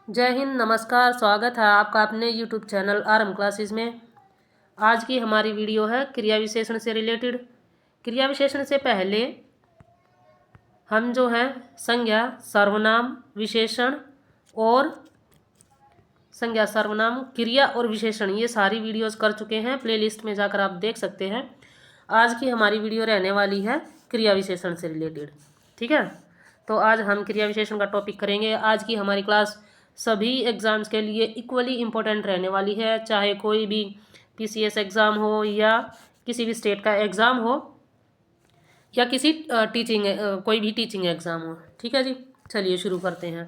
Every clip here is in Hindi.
जय हिंद, नमस्कार। स्वागत है आपका अपने यूट्यूब चैनल आरएम क्लासेस में। आज की हमारी वीडियो है क्रिया विशेषण से रिलेटेड। क्रिया विशेषण से पहले हम जो है संज्ञा, सर्वनाम, विशेषण और संज्ञा, सर्वनाम, क्रिया और विशेषण ये सारी वीडियोस कर चुके हैं। प्लेलिस्ट में जाकर आप देख सकते हैं। आज की हमारी वीडियो रहने वाली है क्रिया विशेषण से रिलेटेड। ठीक है, तो आज हम क्रिया विशेषण का टॉपिक करेंगे। आज की हमारी क्लास सभी एग्ज़ाम्स के लिए इक्वली इम्पोर्टेंट रहने वाली है, चाहे कोई भी पीसीएस एग्ज़ाम हो या किसी भी स्टेट का एग्ज़ाम हो या किसी कोई भी टीचिंग एग्ज़ाम हो। ठीक है जी, चलिए शुरू करते हैं।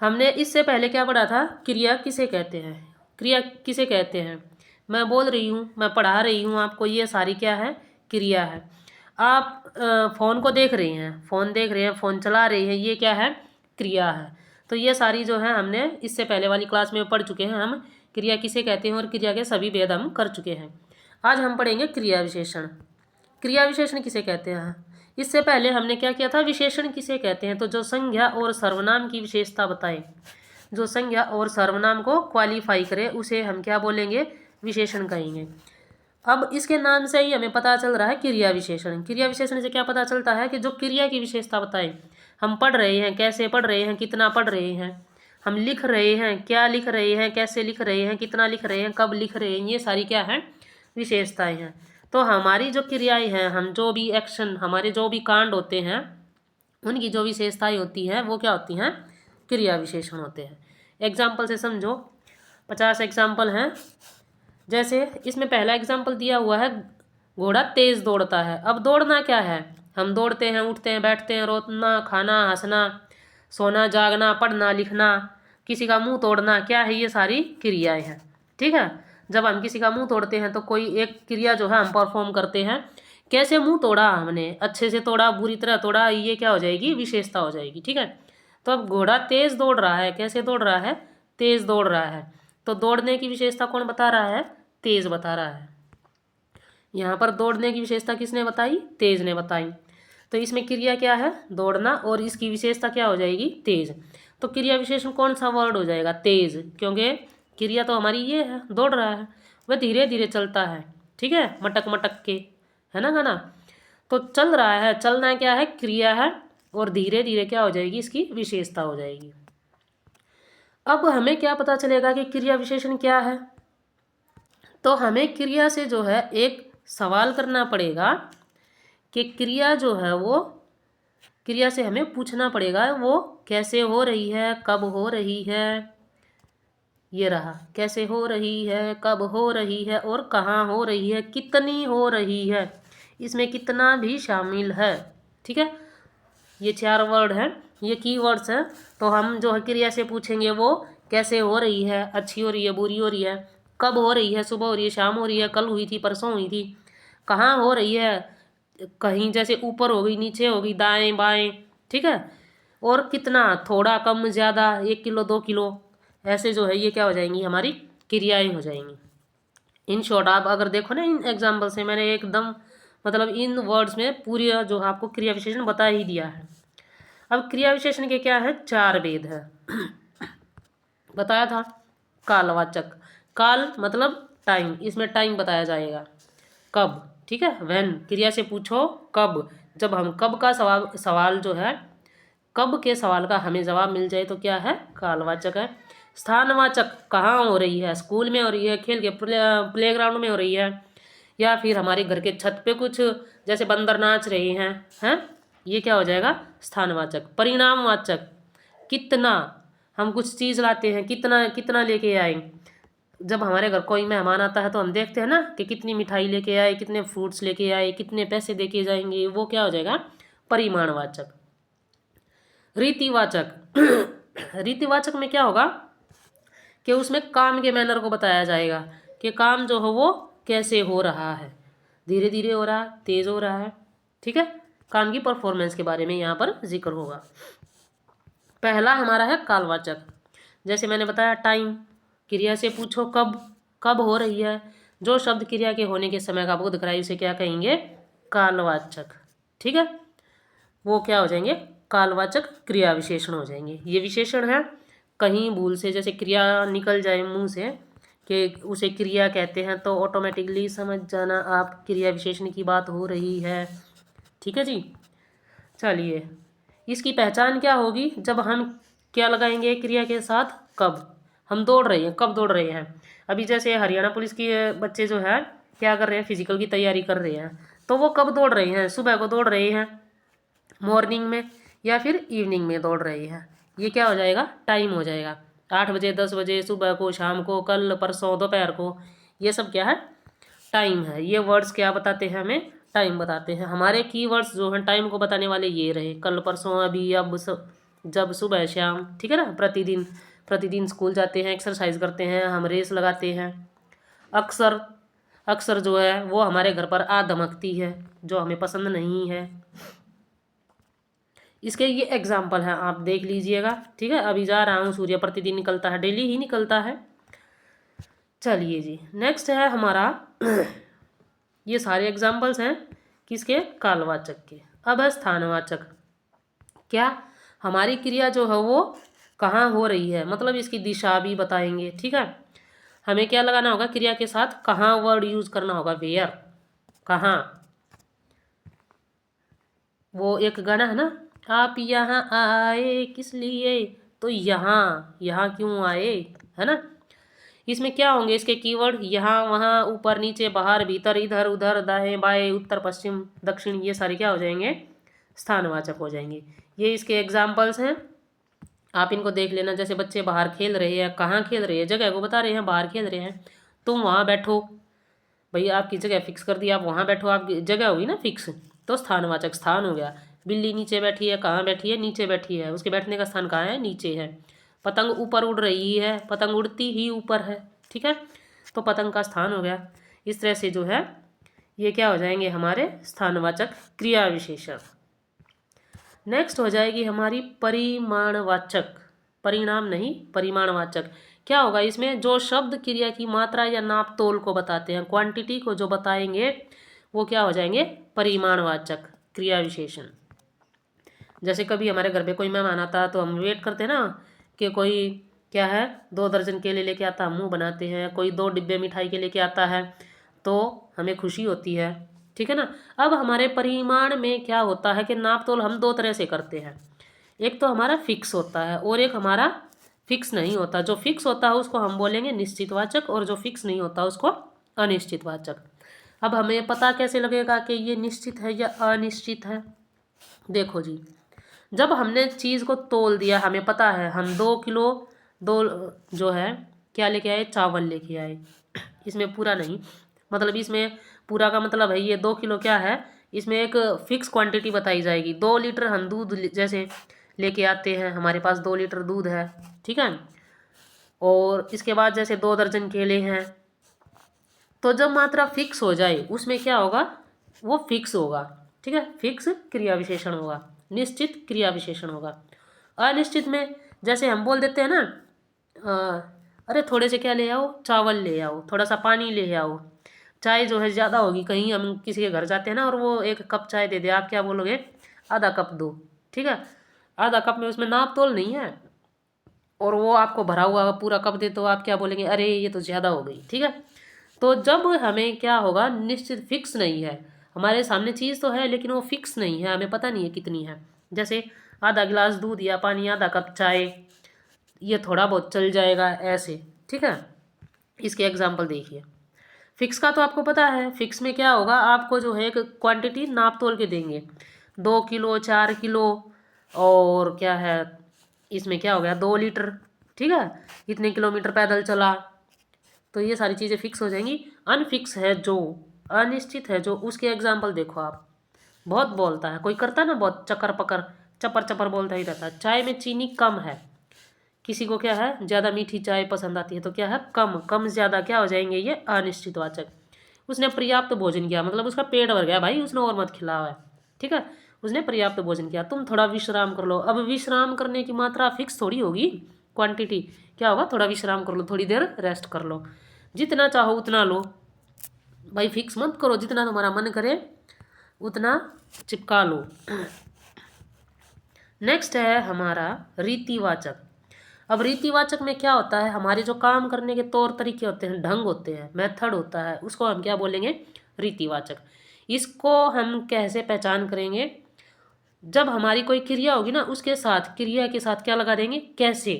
हमने इससे पहले क्या पढ़ा था? क्रिया किसे कहते हैं। क्रिया किसे कहते हैं? मैं बोल रही हूँ, मैं पढ़ा रही हूँ आपको, ये सारी क्या है? क्रिया है। आप फ़ोन को देख रहे हैं, फ़ोन चला रहे हैं, ये क्या है? क्रिया है। तो ये सारी जो है हमने इससे पहले वाली क्लास में पढ़ चुके हैं। हम क्रिया किसे कहते हैं और क्रिया के सभी भेद हम कर चुके हैं। आज हम पढ़ेंगे क्रिया विशेषण। क्रिया विशेषण किसे कहते हैं? इससे पहले हमने क्या किया था? विशेषण किसे कहते हैं? तो जो संज्ञा और सर्वनाम की विशेषता बताए, जो संज्ञा और सर्वनाम को क्वालिफाई करे, उसे हम क्या बोलेंगे? विशेषण कहेंगे। अब इसके नाम से ही हमें पता चल रहा है क्रिया विशेषण। क्रिया विशेषण से क्या पता चलता है? कि जो क्रिया की विशेषता बताए। हम पढ़ रहे हैं, कैसे पढ़ रहे हैं, कितना पढ़ रहे हैं। हम लिख रहे हैं, क्या लिख रहे हैं, कैसे लिख रहे हैं, कितना लिख रहे हैं, कब लिख रहे हैं, ये सारी क्या है? विशेषताएं हैं। तो हमारी जो क्रियाएं हैं, हम जो भी एक्शन, हमारे जो भी कांड होते हैं, उनकी जो विशेषताएं होती हैं वो क्या होती हैं? क्रिया विशेषण होते हैं। एग्जाम्पल से समझो, 50 एग्जाम्पल हैं। जैसे इसमें पहला एग्जाम्पल दिया हुआ है, घोड़ा तेज दौड़ता है। अब दौड़ना क्या है? हम दौड़ते हैं, उठते हैं, बैठते हैं, रोना, खाना, हंसना, सोना, जागना, पढ़ना, लिखना, किसी का मुंह तोड़ना, क्या है? ये सारी क्रियाएं हैं। ठीक है, जब हम किसी का मुंह तोड़ते हैं तो कोई एक क्रिया जो है हम परफॉर्म करते हैं। कैसे मुंह तोड़ा हमने? अच्छे से तोड़ा, बुरी तरह तोड़ा, ये क्या हो जाएगी? विशेषता हो जाएगी। ठीक है, तो अब घोड़ा तेज दौड़ रहा है। कैसे दौड़ रहा है? तेज दौड़ रहा है। तो दौड़ने की विशेषता कौन बता रहा है? तेज बता रहा है। यहाँ पर दौड़ने की विशेषता किसने बताई? तेज ने बताई। तो इसमें क्रिया क्या है? दौड़ना, और इसकी विशेषता क्या हो जाएगी? तेज। तो क्रिया विशेषण कौन सा वर्ड हो जाएगा? तेज, क्योंकि क्रिया तो हमारी ये है, दौड़ रहा है, वह धीरे धीरे चलता है। ठीक है, मटक मटक के, है ना गाना? तो चल रहा है, चलना क्या है? क्रिया है, और धीरे धीरे क्या हो जाएगी? इसकी विशेषता हो जाएगी। अब हमें क्या पता चलेगा कि क्रिया विशेषण क्या है? तो हमें क्रिया से जो है एक सवाल करना पड़ेगा कि क्रिया जो है वो, क्रिया से हमें पूछना पड़ेगा वो कैसे हो रही है, कब हो रही है। ये रहा, कैसे हो रही है, कब हो रही है, और कहाँ हो रही है, कितनी हो रही है। इसमें कितना भी शामिल है। ठीक है, ये 4 वर्ड हैं, ये कीवर्ड्स हैं। तो हम जो है क्रिया से पूछेंगे वो कैसे हो रही है, अच्छी हो रही है, बुरी हो रही है, कब हो रही है, सुबह हो रही है, शाम हो रही है, कल हुई थी, परसों हुई थी, कहाँ हो रही है, कहीं जैसे ऊपर हो गई, नीचे हो गई, दाएं बाएं। ठीक है, और कितना, थोड़ा, कम, ज़्यादा, 1 किलो, 2 किलो, ऐसे जो है ये क्या हो जाएंगी? हमारी क्रियाएं हो जाएंगी। इन शॉर्ट आप अगर देखो ना, इन एग्जाम्पल से मैंने एकदम मतलब इन वर्ड्स में पूरी जो आपको क्रिया विशेषण बता ही दिया है। अब क्रिया विशेषण के क्या है? 4 भेद है। बताया था। कालवाचक, काल मतलब टाइम, इसमें टाइम बताया जाएगा। कब, ठीक है, व्हेन, क्रिया से पूछो कब। जब हम कब का सवाल जो है, कब के सवाल का हमें जवाब मिल जाए तो क्या है? कालवाचक है। स्थानवाचक, कहाँ हो रही है? स्कूल में हो रही है, खेल के प्लेग्राउंड में हो रही है, या फिर हमारे घर के छत पे कुछ जैसे बंदर नाच रहे हैं, ये क्या हो जाएगा? स्थानवाचक। परिणामवाचक, कितना, हम कुछ चीज़ लाते हैं, कितना कितना लेके आए। जब हमारे घर कोई मेहमान आता है तो हम देखते हैं ना कि कितनी मिठाई लेके आए, कितने फ्रूट्स लेके आए, कितने पैसे देके जाएंगे, वो क्या हो जाएगा? परिमाणवाचक। रीतिवाचक, रीतिवाचक में क्या होगा कि उसमें काम के मैनर को बताया जाएगा कि काम जो हो वो कैसे हो रहा है, धीरे धीरे हो रहा है, तेज हो रहा है। ठीक है, काम की परफॉर्मेंस के बारे में यहाँ पर जिक्र होगा। पहला हमारा है कालवाचक। जैसे मैंने बताया टाइम, क्रिया से पूछो कब, कब हो रही है। जो शब्द क्रिया के होने के समय का बोध कराए उसे क्या कहेंगे? कालवाचक। ठीक है, वो क्या हो जाएंगे? कालवाचक क्रिया विशेषण हो जाएंगे। ये विशेषण है। कहीं भूल से जैसे क्रिया निकल जाए मुंह से कि उसे क्रिया कहते हैं, तो ऑटोमेटिकली समझ जाना आप क्रिया विशेषण की बात हो रही है। ठीक है जी। चलिए, इसकी पहचान क्या होगी? जब हम क्या लगाएंगे क्रिया के साथ? कब। हम दौड़ रहे हैं, कब दौड़ रहे हैं? अभी जैसे हरियाणा पुलिस के बच्चे जो है क्या कर रहे हैं, फिजिकल की तैयारी कर रहे हैं, तो वो कब दौड़ रहे हैं? सुबह को दौड़ रहे हैं, मॉर्निंग में, या फिर इवनिंग में दौड़ रहे हैं। ये क्या हो जाएगा? टाइम हो जाएगा। 8 बजे, 10 बजे, सुबह को, शाम को, कल, परसों, दोपहर को, ये सब क्या है? टाइम है। ये वर्ड्स क्या बताते हैं हमें? टाइम बताते हैं। हमारे कीवर्ड्स जो हैं टाइम को बताने वाले ये रहे, कल, परसों, अभी, अब, जब, सुबह, शाम। ठीक है ना। प्रतिदिन, प्रतिदिन स्कूल जाते हैं, एक्सरसाइज करते हैं, हम रेस लगाते हैं। अक्सर, अक्सर जो है वो हमारे घर पर आ धमकती है, जो हमें पसंद नहीं है। इसके ये एग्जाम्पल हैं, आप देख लीजिएगा। ठीक है। अभी जा रहा हूँ, सूर्य प्रतिदिन निकलता है, डेली ही निकलता है। चलिए जी, नेक्स्ट है हमारा ये सारे एग्जाम्पल्स हैं किसके? कालवाचक के। अब है स्थानवाचक। क्या? हमारी क्रिया जो है वो कहाँ हो रही है, मतलब इसकी दिशा भी बताएंगे। ठीक है। हमें क्या लगाना होगा क्रिया के साथ? कहाँ वर्ड यूज करना होगा, वेयर, कहाँ। वो एक गाना है ना, आप यहाँ आए किस लिए, तो यहाँ, यहाँ क्यों आए, है ना। इसमें क्या होंगे इसके कीवर्ड? यहाँ, वहाँ, ऊपर, नीचे, बाहर, भीतर, इधर, उधर, दाएं, बाएं, उत्तर, पश्चिम, दक्षिण, ये सारे क्या हो जाएंगे? स्थानवाचक हो जाएंगे। ये इसके एग्जाम्पल्स हैं, आप इनको देख लेना। जैसे बच्चे बाहर खेल रहे हैं, कहाँ खेल रहे हैं? जगह को बता रहे हैं, बाहर खेल रहे हैं। तुम वहाँ बैठो, भाई आपकी जगह फिक्स कर दी, आप वहाँ बैठो, आपकी जगह हुई ना फिक्स, तो स्थानवाचक स्थान हो गया। बिल्ली नीचे बैठी है, कहाँ बैठी है? नीचे बैठी है, उसके बैठने का स्थान कहाँ है? नीचे है। पतंग ऊपर उड़ रही है, पतंग उड़ती ही ऊपर है। ठीक है। तो पतंग का स्थान हो गया। इस तरह से जो है ये क्या हो जाएंगे हमारे? स्थानवाचक क्रिया विशेषण। नेक्स्ट हो जाएगी हमारी परिमाणवाचक। परिणाम नहीं, परिमाणवाचक। क्या होगा इसमें? जो शब्द क्रिया की मात्रा या नाप तोल को बताते हैं, क्वांटिटी को जो बताएंगे, वो क्या हो जाएंगे? परिमाणवाचक क्रिया विशेषण। जैसे कभी हमारे घर पे कोई मेहमान आता तो हम वेट करते हैं ना कि कोई क्या है 2 दर्जन केले लेके आता, हम मुँह बनाते हैं। कोई 2 डिब्बे मिठाई के लेके आता है तो हमें खुशी होती है। ठीक है ना। अब हमारे परिमाण में क्या होता है कि नाप तोल हम 2 तरह से करते हैं। एक तो हमारा फिक्स होता है और एक हमारा फिक्स नहीं होता। जो फिक्स होता है उसको हम बोलेंगे निश्चितवाचक, और जो फिक्स नहीं होता उसको अनिश्चितवाचक। अब हमें पता कैसे लगेगा कि ये निश्चित है या अनिश्चित है? देखो जी, जब हमने चीज़ को तोल दिया, हमें पता है हम 2 किलो, दो जो है क्या लेके आए? चावल लेके आए। इसमें पूरा नहीं, मतलब इसमें पूरा का मतलब है ये 2 किलो क्या है, इसमें एक फिक्स क्वांटिटी बताई जाएगी। 2 लीटर हम दूध जैसे लेके आते हैं, हमारे पास 2 लीटर दूध है। ठीक है। और इसके बाद जैसे 2 दर्जन केले हैं, तो जब मात्रा फिक्स हो जाए उसमें क्या होगा? वो फिक्स होगा। ठीक है। फिक्स क्रिया विशेषण होगा, निश्चित क्रिया विशेषण होगा। अनिश्चित में जैसे हम बोल देते हैं ना, अरे थोड़े से क्या ले आओ? चावल ले आओ, थोड़ा सा पानी ले आओ। चाय जो है ज़्यादा होगी, कहीं हम किसी के घर जाते हैं ना और वो 1 कप चाय दे दे, आप क्या बोलोगे? आधा कप दो। ठीक है। आधा कप में उसमें नाप तोल नहीं है, और वो आपको भरा हुआ पूरा कप दे तो आप क्या बोलेंगे? अरे ये तो ज़्यादा हो गई। ठीक है। तो जब हमें क्या होगा? निश्चित फिक्स नहीं है, हमारे सामने चीज़ तो है लेकिन वो फिक्स नहीं है, हमें पता नहीं है कितनी है। जैसे आधा गिलास दूध या पानी, आधा कप चाय, ये थोड़ा बहुत चल जाएगा ऐसे। ठीक है। इसके एग्जाम्पल देखिए। फिक्स का तो आपको पता है, फिक्स में क्या होगा? आपको जो है एक क्वांटिटी नाप तोल के देंगे, 2 किलो, 4 किलो, और क्या है इसमें क्या हो गया? 2 लीटर। ठीक है। इतने किलोमीटर पैदल चला, तो ये सारी चीज़ें फिक्स हो जाएंगी। अनफिक्स है जो, अनिश्चित है जो, उसके एग्जाम्पल देखो आप। बहुत बोलता है कोई, करता है ना बहुत चक्कर पकड़, चपर चपर बोलता ही रहता है। चाय में चीनी कम है, किसी को क्या है ज़्यादा मीठी चाय पसंद आती है, तो क्या है? कम। कम ज़्यादा क्या हो जाएंगे? ये अनिश्चितवाचक। उसने पर्याप्त भोजन किया, मतलब उसका पेट भर गया भाई, उसने और मत खिलाया है। ठीक है। उसने पर्याप्त भोजन किया, तुम थोड़ा विश्राम कर लो। अब विश्राम करने की मात्रा फिक्स थोड़ी होगी, क्वांटिटी क्या होगा? थोड़ा विश्राम कर लो, थोड़ी देर रेस्ट कर लो, जितना चाहो उतना लो भाई, फिक्स मत करो, जितना तुम्हारा मन करे उतना चिपका लो। नेक्स्ट है हमारा रीतिवाचक। अब रीतिवाचक में क्या होता है, हमारे जो काम करने के तौर तरीके होते हैं, ढंग होते हैं, मेथड होता है, उसको हम क्या बोलेंगे, रीतिवाचक। इसको हम कैसे पहचान करेंगे, जब हमारी कोई क्रिया होगी ना, उसके साथ, क्रिया के साथ क्या लगा देंगे, कैसे।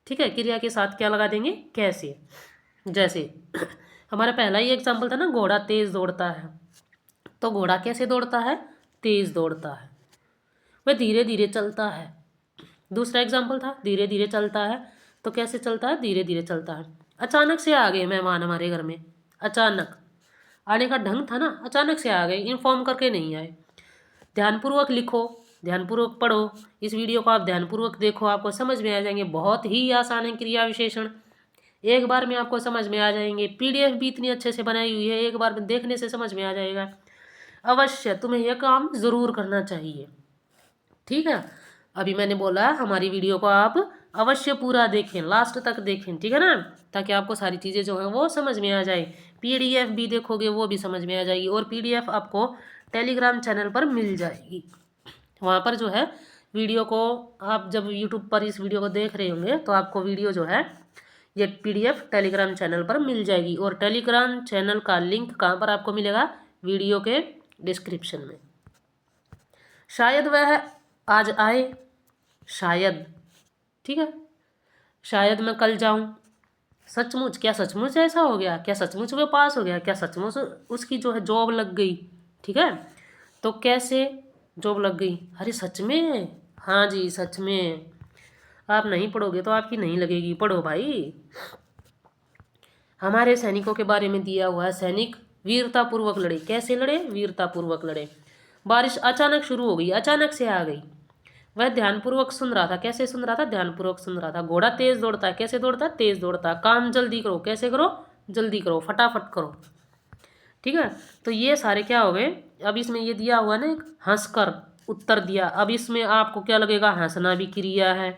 ठीक है, क्रिया के साथ क्या लगा देंगे, कैसे। जैसे हमारा पहला ही एग्जाम्पल था ना, घोड़ा तेज दौड़ता है, तो घोड़ा कैसे दौड़ता है, तेज दौड़ता है। वह धीरे धीरे चलता है। दूसरा एग्जाम्पल था, धीरे धीरे चलता है, तो कैसे चलता है, धीरे धीरे चलता है। अचानक से आ गए मेहमान हमारे घर में, अचानक आने का ढंग था ना, अचानक से आ गए, इन्फॉर्म करके नहीं आए। ध्यानपूर्वक लिखो, ध्यानपूर्वक पढ़ो, इस वीडियो को आप ध्यानपूर्वक देखो, आपको समझ में आ जाएंगे। बहुत ही आसान है क्रिया विशेषण, एक बार में आपको समझ में आ जाएंगे। पीडीएफ भी इतनी अच्छे से बनाई हुई है, एक बार में देखने से समझ में आ जाएगा। अवश्य तुम्हें यह काम ज़रूर करना चाहिए। ठीक है, अभी मैंने बोला हमारी वीडियो को आप अवश्य पूरा देखें, लास्ट तक देखें, ठीक है ना, ताकि आपको सारी चीज़ें जो हैं वो समझ में आ जाए। पीडीएफ भी देखोगे वो भी समझ में आ जाएगी, और पीडीएफ आपको टेलीग्राम चैनल पर मिल जाएगी। वहाँ पर जो है वीडियो को, आप जब यूट्यूब पर इस वीडियो को देख रहे होंगे तो आपको वीडियो जो है ये पीडीएफ टेलीग्राम चैनल पर मिल जाएगी। और टेलीग्राम चैनल का लिंक कहाँ पर आपको मिलेगा, वीडियो के डिस्क्रिप्शन में। शायद वह आज आए, शायद, ठीक है, शायद मैं कल जाऊं। सचमुच, क्या सचमुच ऐसा हो गया, क्या सचमुच वो पास हो गया, क्या सचमुच उसकी जो है जॉब लग गई। ठीक है, तो कैसे जॉब लग गई, अरे सच में, हाँ जी सच में। आप नहीं पढ़ोगे तो आपकी नहीं लगेगी, पढ़ो भाई। हमारे सैनिकों के बारे में दिया हुआ है, सैनिक वीरतापूर्वक लड़े, कैसे लड़े, वीरतापूर्वक लड़े। बारिश अचानक शुरू हो गई, अचानक से आ गई। वह ध्यानपूर्वक सुन रहा था, कैसे सुन रहा था, ध्यानपूर्वक सुन रहा था। घोड़ा तेज दौड़ता है, कैसे दौड़ता है, तेज दौड़ता है। काम जल्दी करो, कैसे करो, जल्दी करो, फटाफट करो। ठीक है, तो ये सारे क्या हो गए। अब इसमें ये दिया हुआ ना, एक हंसकर उत्तर दिया। अब इसमें आपको क्या लगेगा, हंसना भी क्रिया है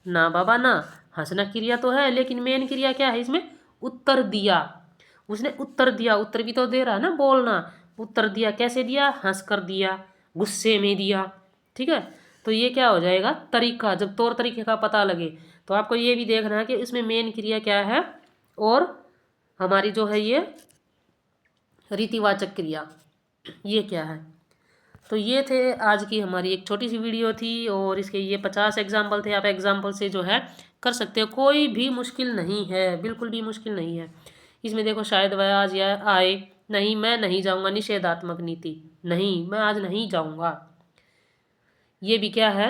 ना बाबा ना, हंसना क्रिया तो है, लेकिन मेन क्रिया क्या है इसमें, उत्तर दिया। उसने उत्तर दिया, उत्तर भी तो दे रहा है ना, बोलना। उत्तर दिया कैसे दिया, हंसकर दिया, गुस्से में दिया। ठीक है, तो ये क्या हो जाएगा, तरीका। जब तौर तरीके का पता लगे तो आपको ये भी देखना है कि इसमें मेन क्रिया क्या है, और हमारी जो है ये रीतिवाचक क्रिया ये क्या है। तो ये थे आज की हमारी एक छोटी सी वीडियो थी, और इसके ये 50 एग्जाम्पल थे। आप एग्जाम्पल से जो है कर सकते हो, कोई भी मुश्किल नहीं है, बिल्कुल भी मुश्किल नहीं है। इसमें देखो, शायद वह आज या आए, नहीं मैं नहीं जाऊंगा, निषेधात्मक नीति, नहीं मैं आज नहीं जाऊंगा। ये भी क्या है,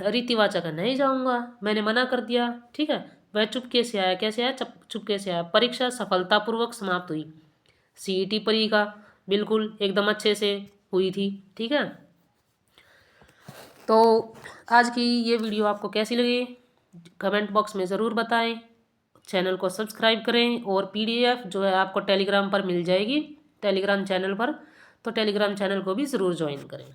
रीतिवाचक है, नहीं जाऊंगा, मैंने मना कर दिया। ठीक है, वह चुपके से आया, कैसे आया, चुपके से आया। परीक्षा सफलतापूर्वक समाप्त हुई, सीईटी परीक्षा बिल्कुल एकदम अच्छे से हुई थी। ठीक है, तो आज की ये वीडियो आपको कैसी लगी, कमेंट बॉक्स में ज़रूर बताएं। चैनल को सब्सक्राइब करें, और पीडीएफ जो है आपको टेलीग्राम पर मिल जाएगी, टेलीग्राम चैनल पर, तो टेलीग्राम चैनल को भी ज़रूर ज्वाइन करें।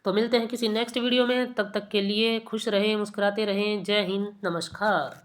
तो मिलते हैं किसी नेक्स्ट वीडियो में, तब तक के लिए खुश रहें, मुस्कुराते रहें। जय हिंद, नमस्कार।